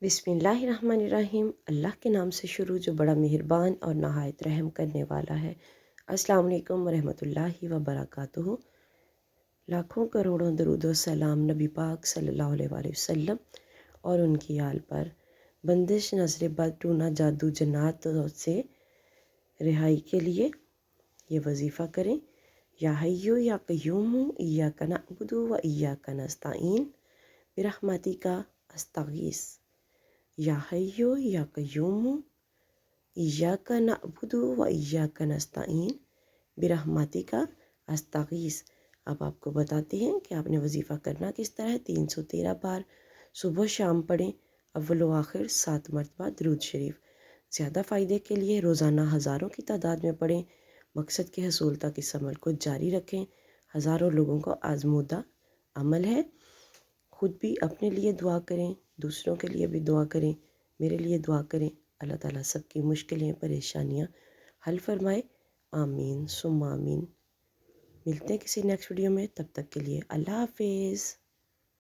बिस्मिल्लाहिर्रहमानिर्रहीम। अल्लाह के नाम से शुरू जो बड़ा मेहरबान और नहायत रहम करने वाला है। अस्सलाम वालेकुम वरहमतुल्लाहि वबरकातुहू। लाखों करोड़ों दरूद व सलाम नबी पाक सल्लल्लाहु अलैहि वसल्लम और उनकी आल पर। बंदिश नज़र बद टूना जादू जन्नात से रिहाई के लिए ये वजीफ़ा करें। या हय्यु या क़य्यूमु इय्याका नअबुदु व इय्याका नस्तईन बिरहमतिका अस्तगीस। या हय्यु या क़य्यूमु इय्याका नअबुदु व इय्याका नस्तईन बिरहमतिका अस्तगीस। अब आपको बताते हैं कि आपने वजीफ़ा करना किस तरह है। 313 बार सुबह शाम पढ़ें। अव्वल व आखिर 7 मरतबा दरूद शरीफ। ज़्यादा फ़ायदे के लिए रोज़ाना हज़ारों की तादाद में पढ़ें। मकसद के हसूल तक इस अमल को जारी रखें। हज़ारों लोगों को आजमूदा अमल है। खुद भी अपने लिए दुआ करें, दूसरों के लिए भी दुआ करें, मेरे लिए दुआ करें। अल्लाह ताला सबकी मुश्किलें परेशानियां हल फरमाए। आमीन सुम्मा आमीन। मिलते हैं किसी नेक्स्ट वीडियो में, तब तक के लिए अल्लाह हाफिज़।